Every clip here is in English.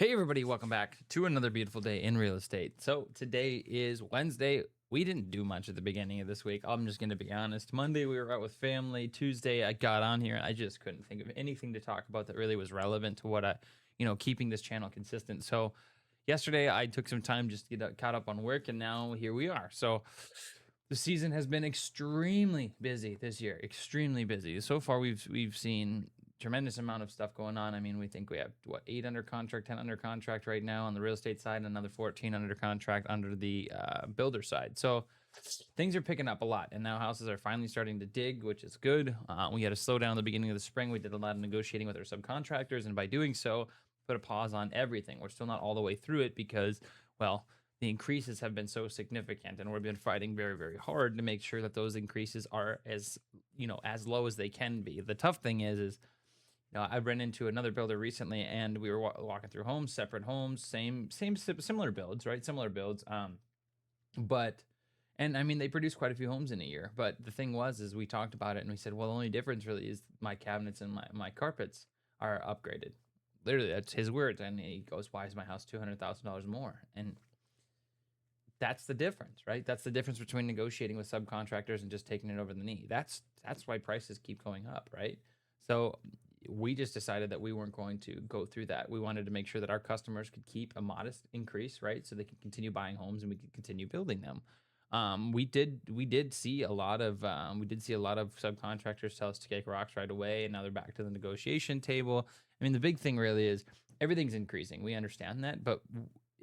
Hey everybody, welcome back to another beautiful day in real estate. So today is Wednesday. We didn't do much at the beginning of this week. I'm just going to be honest. Monday we were out with family. Tuesday I got on here and I just couldn't think of anything to talk about that really was relevant to what keeping this channel consistent. So yesterday I took some time just to get caught up on work, and now here we are. So the season has been extremely busy this year, extremely busy. So far we've seen tremendous amount of stuff going on. I mean, we think we have 8 under contract, 10 under contract right now on the real estate side, and another 14 under contract under the builder side. So things are picking up a lot, and now houses are finally starting to dig, which is good. We had a slowdown at the beginning of the spring. We did a lot of negotiating with our subcontractors, and by doing so, put a pause on everything. We're still not all the way through it because, well, the increases have been so significant, and we've been fighting very, very hard to make sure that those increases are as low as they can be. The tough thing is I ran into another builder recently, and we were walking through homes, separate homes, similar builds, right? Similar builds. And I mean, they produce quite a few homes in a year. But the thing is we talked about it and we said, well, the only difference really is my cabinets and my carpets are upgraded. Literally, that's his words. And he goes, why is my house $200,000 more? And that's the difference, right? That's the difference between negotiating with subcontractors and just taking it over the knee. That's why prices keep going up, right? So we just decided that we weren't going to go through that. We wanted to make sure that our customers could keep a modest increase, right? So they could continue buying homes and we could continue building them. We did see a lot of subcontractors tell us to kick rocks right away, and now they're back to the negotiation table. I mean, the big thing really is everything's increasing. We understand that, but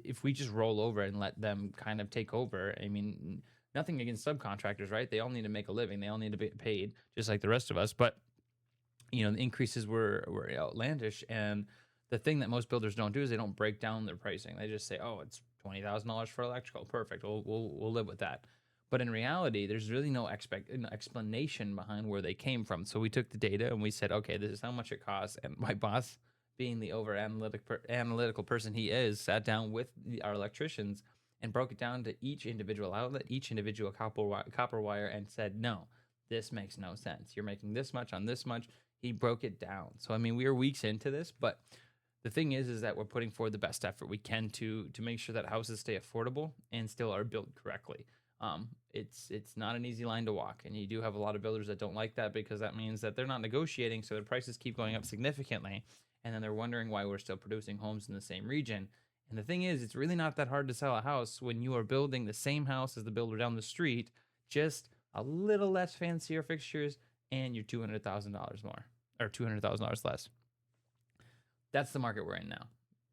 if we just roll over and let them kind of take over, I mean, nothing against subcontractors, right? They all need to make a living. They all need to be paid just like the rest of us. But the increases were outlandish, and the thing that most builders don't do is they don't break down their pricing. They just say, oh, it's $20,000 for electrical, perfect, we'll live with that. But in reality, there's really no explanation behind where they came from. So we took the data and we said, okay, this is how much it costs. And my boss, being the analytical person he is, sat down with our electricians and broke it down to each individual outlet, each individual copper wire, and said, no, this makes no sense. You're making this much on this much. He broke it down. So, I mean, we are weeks into this, but the thing is that we're putting forward the best effort we can to make sure that houses stay affordable and still are built correctly. It's not an easy line to walk, and you do have a lot of builders that don't like that because that means that they're not negotiating, so their prices keep going up significantly, and then they're wondering why we're still producing homes in the same region. And the thing is, it's really not that hard to sell a house when you are building the same house as the builder down the street, just a little less fancier fixtures, and you're $200,000 more or $200,000 less. That's the market we're in now.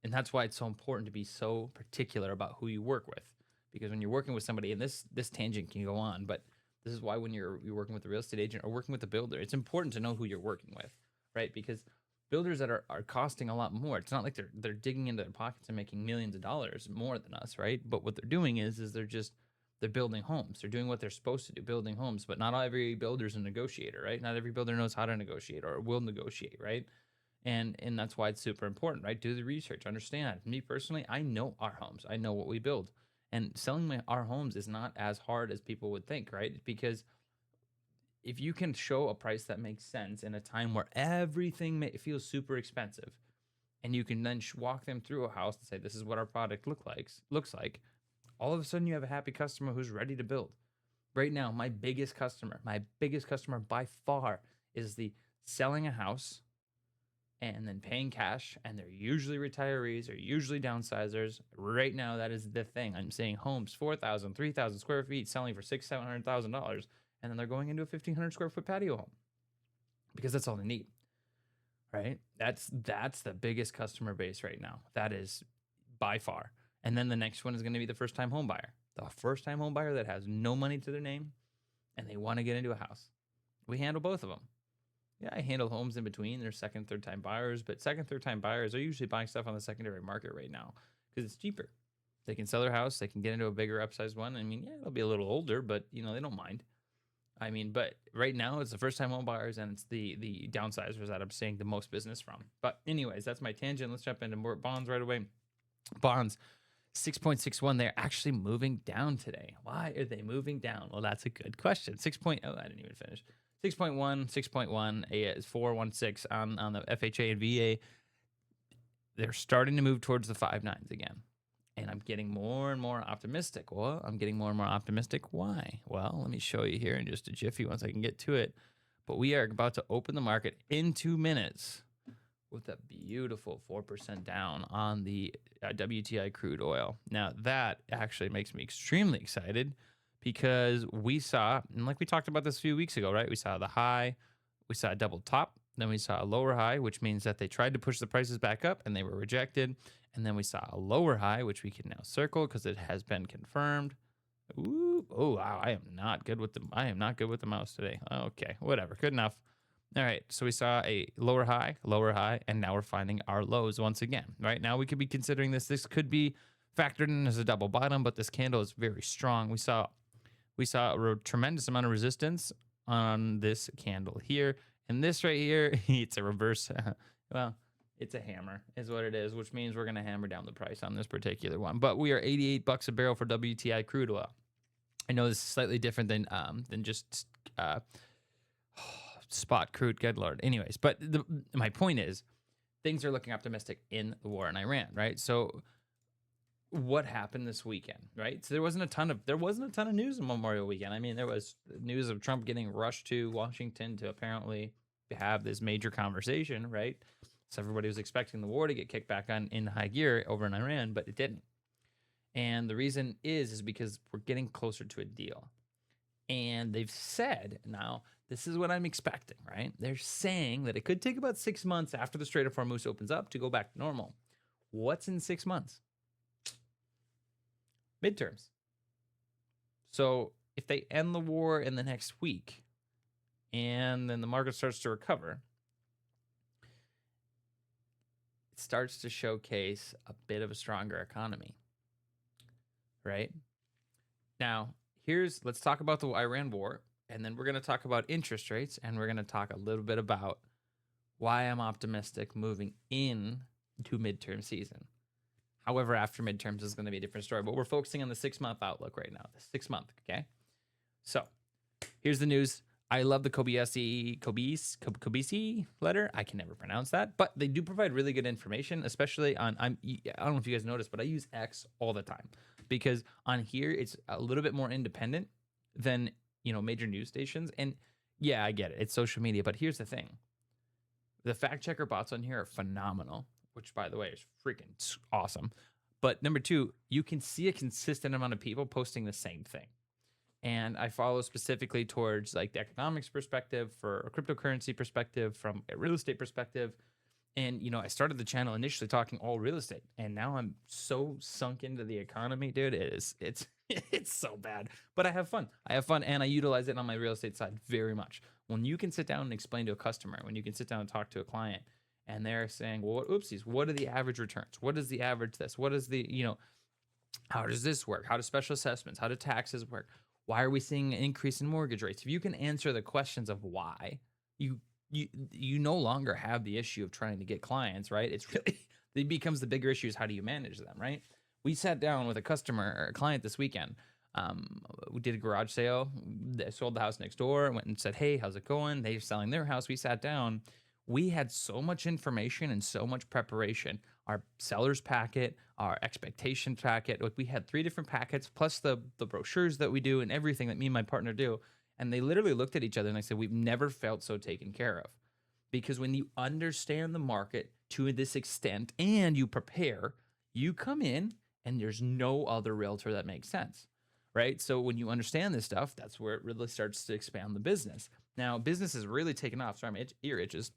And that's why it's so important to be so particular about who you work with. Because when you're working with somebody, and this tangent can go on, but this is why when you're working with a real estate agent or working with a builder, it's important to know who you're working with, right? Because builders that are costing a lot more, it's not like they're digging into their pockets and making millions of dollars more than us, right? But what they're doing is they're building homes. They're doing what they're supposed to do, building homes. But not every builder's a negotiator, right? Not every builder knows how to negotiate or will negotiate, right? And that's why it's super important, right? Do the research, understand. Me personally, I know our homes. I know what we build. And selling our homes is not as hard as people would think, right? Because if you can show a price that makes sense in a time where everything feels super expensive, and you can then walk them through a house and say, this is what our product looks like, all of a sudden you have a happy customer who's ready to build. Right now, my biggest customer by far is the selling a house and then paying cash, and they're usually retirees or usually downsizers. Right now, that is the thing. I'm seeing homes 4,000, 3,000 square feet selling for $600,000, $700,000, and then they're going into a 1,500 square foot patio home because that's all they need, right? That's the biggest customer base right now. That is by far. And then the next one is going to be the first-time home buyer. The first-time home buyer that has no money to their name and they want to get into a house. We handle both of them. Yeah, I handle homes in between. There's second, third-time buyers, but second, third-time buyers are usually buying stuff on the secondary market right now because it's cheaper. They can sell their house. They can get into a bigger upsized one. I mean, yeah, it'll be a little older, but, they don't mind. I mean, but right now it's the first-time home buyers and it's the downsizers that I'm seeing the most business from. But anyways, that's my tangent. Let's jump into more bonds right away. Bonds. 6.61, they're actually moving down today. Why are they moving down? Well, that's a good question. I didn't even finish. 6.1 is 416 on the FHA and VA. they're starting to move towards the 5.9s again. And I'm getting more and more optimistic. Well, I'm getting more and more optimistic. Why? Well, let me show you here in just a jiffy once I can get to it. But we are about to open the market in 2 minutes with a beautiful 4% down on the WTI crude oil. Now, that actually makes me extremely excited because we saw, and like we talked about this a few weeks ago, right? We saw the high, we saw a double top, then we saw a lower high, which means that they tried to push the prices back up and they were rejected. And then we saw a lower high, which we can now circle because it has been confirmed. Ooh, oh wow, I am not good with the mouse today. Okay, whatever, good enough. All right, so we saw a lower high, and now we're finding our lows once again. Right now, we could be considering this. This could be factored in as a double bottom, but this candle is very strong. We saw a tremendous amount of resistance on this candle here, and this right here, it's a reverse. Well, it's a hammer, is what it is, which means we're gonna hammer down the price on this particular one. But we are $88 a barrel for WTI crude oil. I know this is slightly different than just spot crude, good lord. Anyways, but my point is, things are looking optimistic in the war in Iran, right? So what happened this weekend, right? So there wasn't a ton of news on Memorial Weekend. I mean, there was news of Trump getting rushed to Washington to apparently have this major conversation, right? So everybody was expecting the war to get kicked back on in high gear over in Iran, but it didn't. And the reason is because we're getting closer to a deal. And they've said, now, this is what I'm expecting, right? They're saying that it could take about 6 months after the Strait of Hormuz opens up to go back to normal. What's in 6 months? Midterms. So if they end the war in the next week and then the market starts to recover, it starts to showcase a bit of a stronger economy, right? Now, let's talk about the Iran war, and then we're going to talk about interest rates, and we're going to talk a little bit about why I'm optimistic moving in to midterm season. However, after midterms is going to be a different story, but we're focusing on the 6-month outlook right now, the 6 month, okay? So here's the news. I love the Kobayashi letter. I can never pronounce that, but they do provide really good information, especially on, I don't know if you guys noticed, but I use X all the time because on here, it's a little bit more independent than, major news stations. And yeah, I get it. It's social media, but here's the thing. The fact checker bots on here are phenomenal, which by the way is freaking awesome. But number two, you can see a consistent amount of people posting the same thing. And I follow specifically towards like the economics perspective, for a cryptocurrency perspective, from a real estate perspective. And, I started the channel initially talking all real estate. And now I'm so sunk into the economy, dude. It's so bad. But I have fun. And I utilize it on my real estate side very much. When you can sit down and explain to a customer, when you can sit down and talk to a client, and they're saying, well, oopsies, what are the average returns? What is the average this? What is the, how does this work? How do special assessments? How do taxes work? Why are we seeing an increase in mortgage rates? If you can answer the questions of why, you no longer have the issue of trying to get clients, right? It becomes the bigger issue is how do you manage them, right? We sat down with a customer or a client this weekend. We did a garage sale. They sold the house next door. Went and said, hey, how's it going? They're selling their house. We sat down. We had so much information and so much preparation. Our seller's packet, our expectation packet. Like we had 3 different packets, plus the brochures that we do and everything that me and my partner do. And they literally looked at each other and they said, we've never felt so taken care of. Because when you understand the market to this extent and you prepare, you come in and there's no other realtor that makes sense, right? So when you understand this stuff, that's where it really starts to expand the business. Now, business has really taken off. Sorry, my ear itches.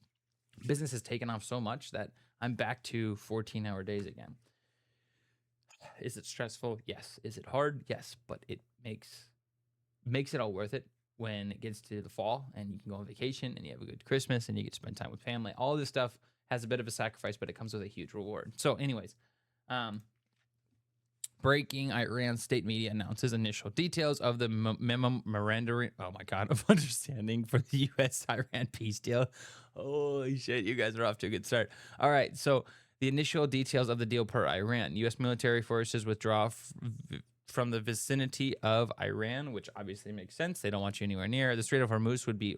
Business has taken off so much that I'm back to 14-hour days again. Is it stressful? Yes. Is it hard? Yes. But it makes it all worth it when it gets to the fall and you can go on vacation and you have a good Christmas and you get to spend time with family. All this stuff has a bit of a sacrifice, but it comes with a huge reward. So anyways, breaking, Iran state media announces initial details of the memorandum of understanding for the U.S.-Iran peace deal. Holy shit, you guys are off to a good start. All right, so the initial details of the deal per Iran. U.S. military forces withdraw from the vicinity of Iran, which obviously makes sense. They don't want you anywhere near. The Strait of Hormuz would be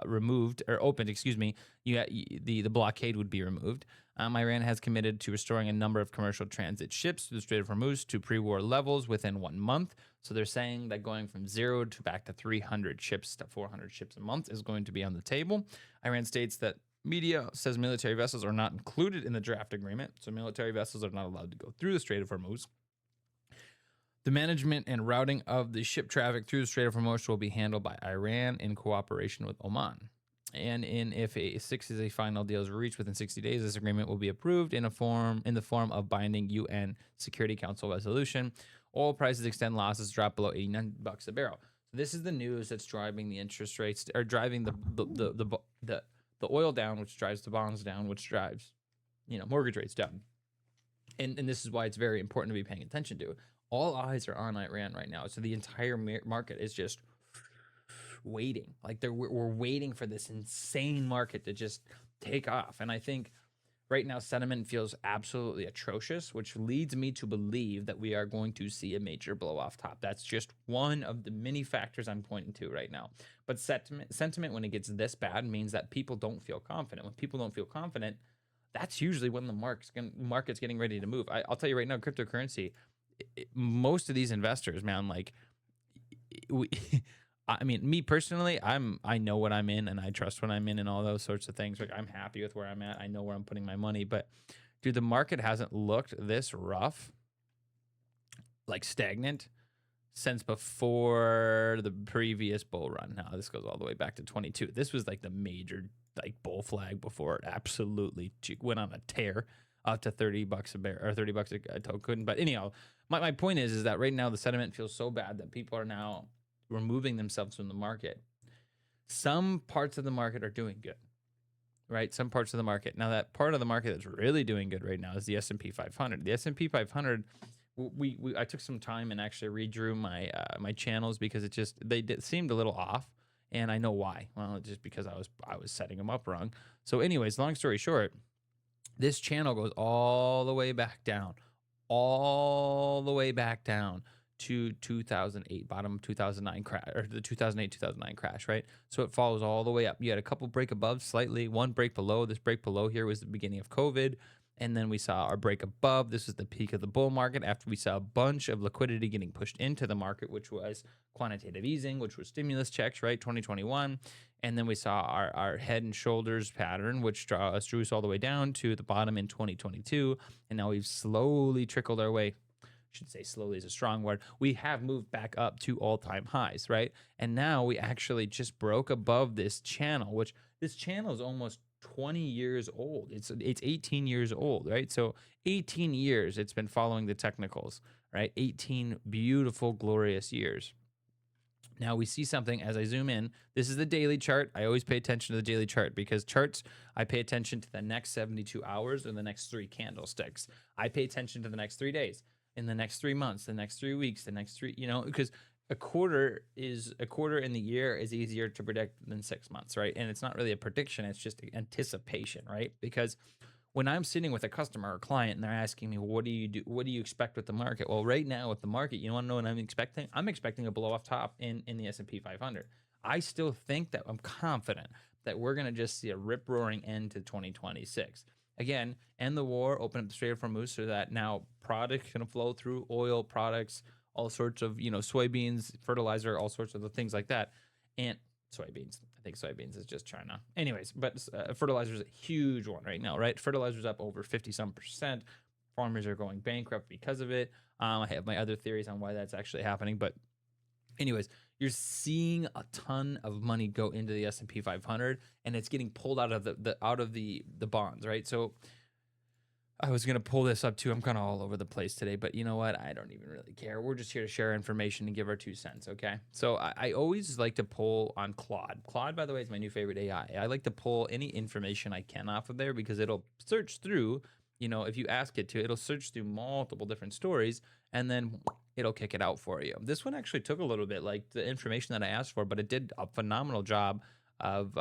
removed or opened. Excuse me. The blockade would be removed. Iran has committed to restoring a number of commercial transit ships through the Strait of Hormuz to pre-war levels within 1 month. So they're saying that going from 0 to back to 300 ships to 400 ships a month is going to be on the table. Iran states that media says military vessels are not included in the draft agreement, so military vessels are not allowed to go through the Strait of Hormuz. The management and routing of the ship traffic through the Strait of Hormuz will be handled by Iran in cooperation with Oman. And if a final deal is reached within 60 days, this agreement will be approved in the form of binding UN Security Council resolution. Oil prices extend losses drop below $89 a barrel. So this is the news that's driving the interest rates, or driving the oil down, which drives the bonds down, which drives mortgage rates down. And this is why it's very important to be paying attention to. All eyes are on Iran right now. So the entire market is just waiting. Like we're waiting for this insane market to just take off. And I think right now sentiment feels absolutely atrocious, which leads me to believe that we are going to see a major blow off top. That's just one of the many factors I'm pointing to right now. But sentiment when it gets this bad means that people don't feel confident. When people don't feel confident, that's usually when the market's getting ready to move. I'll tell you right now, cryptocurrency, most of these investors, man, like I mean, me personally, I know what I'm in and I trust what I'm in and all those sorts of things. Like I'm happy with where I'm at. I know where I'm putting my money, but dude, the market hasn't looked this rough, like stagnant, since before the previous bull run. Now this goes all the way back to 22. This was like the major like bull flag before it absolutely went on a tear up to $30 a barrel or $30 a token. But anyhow, my point is that right now the sentiment feels so bad that people are now removing themselves from the market. Some parts of the market are doing good, right? Some parts of the market. Now that part of the market that's really doing good right now is the S&P 500. The S&P 500, I took some time and actually redrew my my channels because they seemed a little off, and I know why. Well, just because I was setting them up wrong. So anyways, long story short, this channel goes all the way back down, to 2008, bottom of 2009 crash, or the 2008-2009 crash, right? So it follows all the way up. You had a couple break above slightly, one break below. This break below here was the beginning of COVID. And then we saw our break above. This is the peak of the bull market after we saw a bunch of liquidity getting pushed into the market, which was quantitative easing, which was stimulus checks, right? 2021. And then we saw our head and shoulders pattern, which drew us all the way down to the bottom in 2022. And now we've slowly trickled our way. I should say slowly is a strong word. We have moved back up to all-time highs, right? And now we actually just broke above this channel, which this channel is almost 20 years old. It's 18 years old, right? So 18 years it's been following the technicals, right? 18 beautiful, glorious years. Now we see something as I zoom in. This is the daily chart. I always pay attention to the daily chart because charts, I pay attention to the next 72 hours or the next 3 candlesticks. I pay attention to the next 3 days, in the next 3 months, the next 3 weeks, the next 3, because a quarter in the year is easier to predict than 6 months, right? And it's not really a prediction, it's just anticipation, right? Because when I'm sitting with a customer or client and they're asking me, well, what do you expect with the market? Well, right now with the market, you want to know what I'm expecting? I'm expecting a blow off top in the S&P 500. I still think that I'm confident that we're going to just see a rip roaring end to 2026. Again, end the war, open up the Strait of Hormuz so that now products can flow through, oil products, all sorts of, soybeans, fertilizer, all sorts of the things like that. And soybeans, I think soybeans is just China. Anyways, but fertilizer is a huge one right now, right? Fertilizer's up over 50-some%. Farmers are going bankrupt because of it. I have my other theories on why that's actually happening, but anyways, you're seeing a ton of money go into the S&P 500, and it's getting pulled out of the bonds, right? So I was gonna pull this up too. I'm kind of all over the place today, but you know what? I don't even really care. We're just here to share information and give our 2 cents, okay? So I always like to pull on Claude. Claude, by the way, is my new favorite AI. I like to pull any information I can off of there because it'll search through. If you ask it to, it'll search through multiple different stories and then it'll kick it out for you. This one actually took a little bit, like the information that I asked for, but it did a phenomenal job of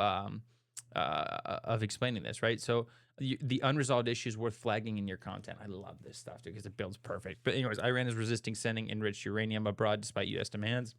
explaining this, right? So The unresolved issues worth flagging in your content. I love this stuff, dude, because it builds perfect. But anyways, Iran is resisting sending enriched uranium abroad despite U.S. demands.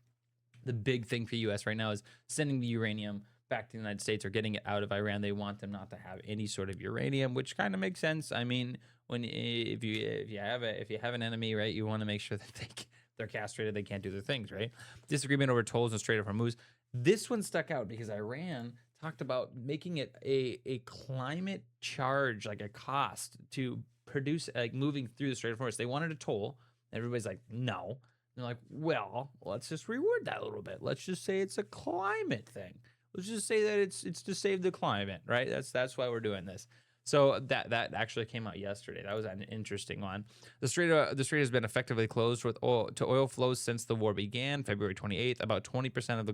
The big thing for U.S. right now is sending the uranium back to the United States or getting it out of Iran. They want them not to have any sort of uranium, which kind of makes sense. I mean, if you have an enemy, right, you want to make sure that they're castrated, they can't do their things, right? Disagreement over tolls and Strait of Hormuz. This one stuck out because Iran talked about making it a climate charge, like a cost to produce, like moving through the Strait of Hormuz. They wanted a toll. Everybody's like, no. They're like, well, let's just reword that a little bit. Let's just say it's a climate thing. Let's just say that it's to save the climate, right? That's why we're doing this. So that actually came out yesterday. That was an interesting one. The Strait has been effectively closed with oil flows since the war began, February 28th. About 20% of the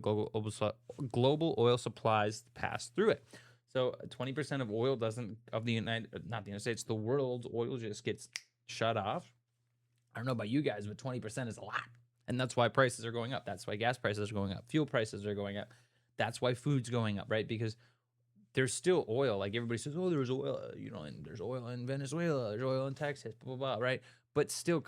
global oil supplies pass through it. So 20% of oil not the United States, the world's oil just gets shut off. I don't know about you guys, but 20% is a lot. And that's why prices are going up. That's why gas prices are going up. Fuel prices are going up. That's why food's going up, right? Because there's still oil. Like everybody says, oh, there's oil, and there's oil in Venezuela, there's oil in Texas, blah, blah, blah, right? But still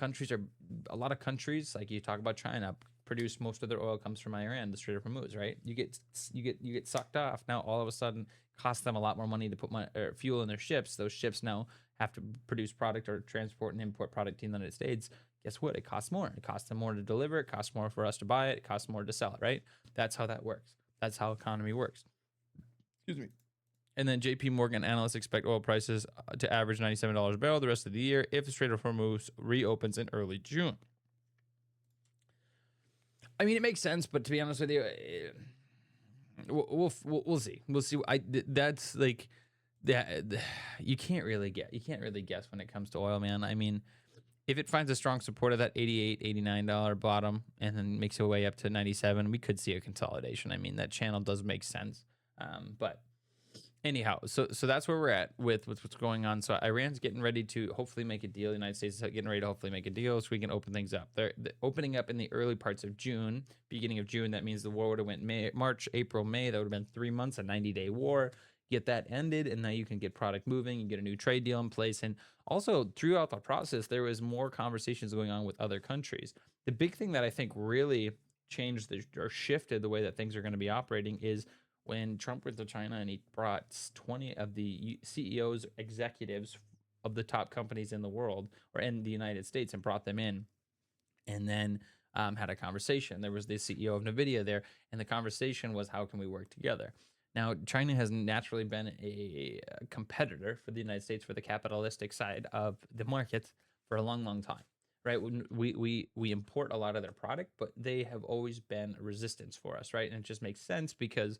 a lot of countries, like you talk about China, produce most of their oil comes from Iran, the Strait of Hormuz, right? You get sucked off. Now all of a sudden costs them a lot more money to put fuel in their ships. Those ships now have to produce product or transport and import product to the United States. Guess what? It costs more. It costs them more to deliver. It costs more for us to buy it. It costs more to sell it, right? That's how that works. That's how economy works. Excuse me. And then JP Morgan analysts expect oil prices to average $97 a barrel the rest of the year if the Strait of Hormuz reopens in early June. I mean, it makes sense, but to be honest with you, we'll see. We'll see. That's like that. You can't really guess when it comes to oil, man. I mean, if it finds a strong support of that $88, $89 bottom and then makes its way up to 97, we could see a consolidation. I mean, that channel does make sense. But anyhow, so that's where we're at with what's going on. So Iran's getting ready to hopefully make a deal. The United States is getting ready to hopefully make a deal so we can open things up. They're opening up in the early parts of June, beginning of June. That means the war would have went March, April, May. That would have been 3 months, a 90-day war. Get that ended, and now you can get product moving and get a new trade deal in place. And also throughout the process, there was more conversations going on with other countries. The big thing that I think really changed or shifted the way that things are going to be operating is when Trump went to China and he brought 20 of the CEOs, executives of the top companies in the world or in the United States and brought them in, and then had a conversation. There was the CEO of NVIDIA there, and the conversation was, how can we work together? Now, China has naturally been a competitor for the United States for the capitalistic side of the market for a long, long time, right? We import a lot of their product, but they have always been a resistance for us, right? And it just makes sense because,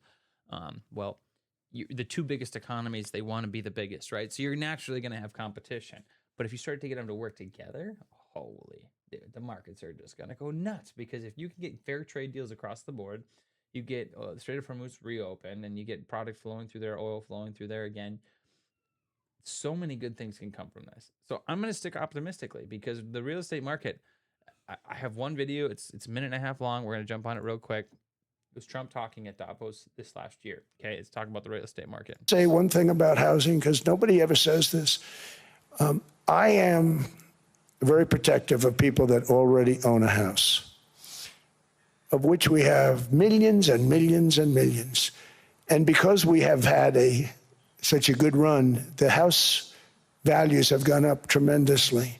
the two biggest economies, they want to be the biggest, right? So you're naturally going to have competition. But if you start to get them to work together, holy, dude, the markets are just going to go nuts, because if you can get fair trade deals across the board, you get the Strait of Hormuz reopened, and you get product flowing through there, oil flowing through there again. So many good things can come from this. So I'm going to stick optimistically, because the real estate market, I have one video. It's a minute and a half long. We're going to jump on it real quick. It was Trump talking at Davos this last year. Okay, it's talking about the real estate market. Say one thing about housing, because nobody ever says this. I am very protective of people that already own a house, of which we have millions and millions and millions. And because we have had such a good run, the house values have gone up tremendously.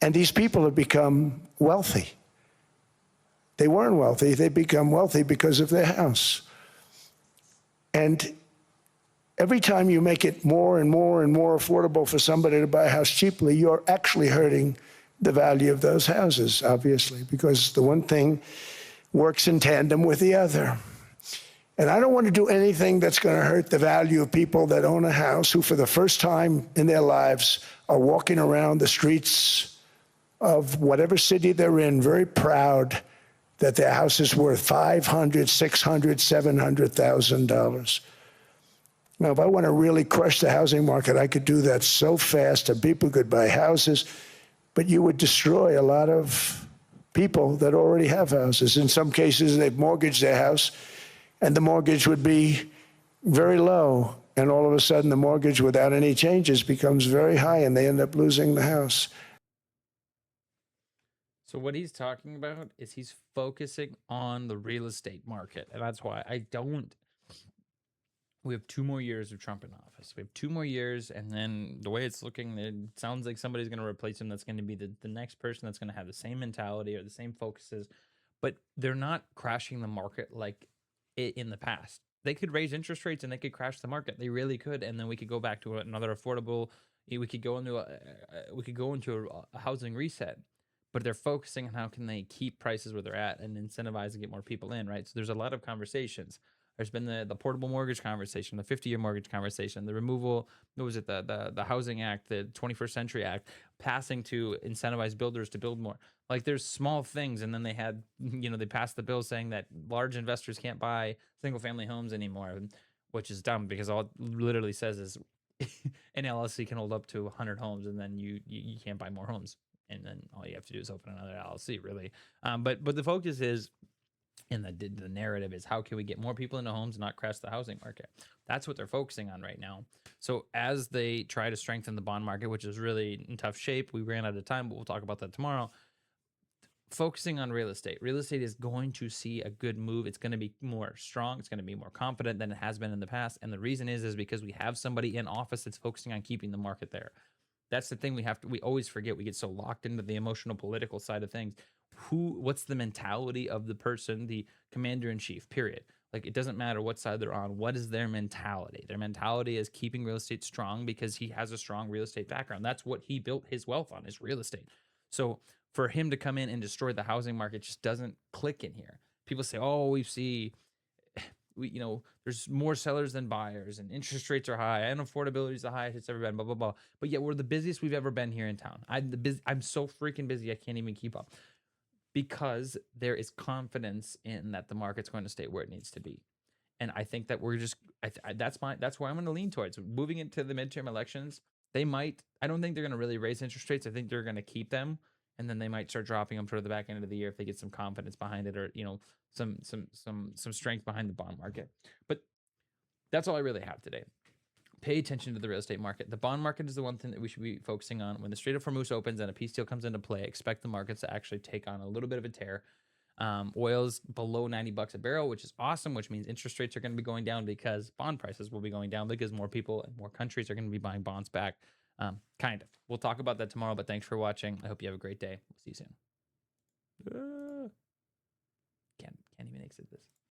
And these people have become wealthy. They weren't wealthy, they become wealthy because of their house. And every time you make it more and more and more affordable for somebody to buy a house cheaply, you're actually hurting the value of those houses, obviously, because the one thing works in tandem with the other. And I don't want to do anything that's going to hurt the value of people that own a house, who for the first time in their lives are walking around the streets of whatever city they're in, very proud that their house is worth $500,000, $600,000, $700,000. Now, if I want to really crush the housing market, I could do that so fast, and people could buy houses, but you would destroy a lot of people that already have houses. In some cases, they've mortgaged their house, and the mortgage would be very low, And all of a sudden, the mortgage without any changes becomes very high, and they end up losing the house. So what he's talking about is he's focusing on the real estate market. And that's why we have 2 more years of Trump in office. We have 2 more years, and then the way it's looking, it sounds like somebody's going to replace him. That's going to be the next person that's going to have the same mentality or the same focuses. But they're not crashing the market like in the past. They could raise interest rates and they could crash the market. They really could, and then we could go back to another affordable. We could go into a housing reset. But they're focusing on how can they keep prices where they're at and incentivize and get more people in, right? So there's a lot of conversations. There's been the portable mortgage conversation, the 50-year mortgage conversation, the removal, what was it, the Housing Act, the 21st Century Act, passing to incentivize builders to build more. Like there's small things, and then they had, they passed the bill saying that large investors can't buy single-family homes anymore, which is dumb because all it literally says is an LLC can hold up to 100 homes, and then you can't buy more homes. And then all you have to do is open another LLC, really. But the focus is, and the narrative is, how can we get more people into homes and not crash the housing market? That's what they're focusing on right now. So as they try to strengthen the bond market, which is really in tough shape, we ran out of time, but we'll talk about that tomorrow. Focusing on real estate is going to see a good move. It's going to be more strong. It's going to be more confident than it has been in the past. And the reason is because we have somebody in office that's focusing on keeping the market there. That's the thing we always forget. We get so locked into the emotional political side of things. What's the mentality of the person, the commander in chief, period? Like, it doesn't matter what side they're on. What is their mentality? Their mentality is keeping real estate strong because he has a strong real estate background. That's what he built his wealth on, is real estate. So for him to come in and destroy the housing market just doesn't click in here. People say, oh, there's more sellers than buyers, and interest rates are high, and affordability is the highest it's ever been, blah, blah, blah. But yet we're the busiest we've ever been here in town. I'm so freaking busy, I can't even keep up, because there is confidence in that the market's going to stay where it needs to be. And I think that we're just, that's where I'm going to lean towards. Moving into the midterm elections, I don't think they're going to really raise interest rates. I think they're going to keep them, and then they might start dropping them toward the back end of the year if they get some confidence behind it, or some strength behind the bond market. But that's all I really have today. Pay attention to the real estate market. The bond market is the one thing that we should be focusing on. When the Strait of Hormuz opens and a peace deal comes into play, expect the markets to actually take on a little bit of a tear. Oil's below $90 a barrel, which is awesome, which means interest rates are going to be going down because bond prices will be going down because more people and more countries are going to be buying bonds back. Kind of. We'll talk about that tomorrow, but thanks for watching. I hope you have a great day. We'll see you soon. Can't even exit this.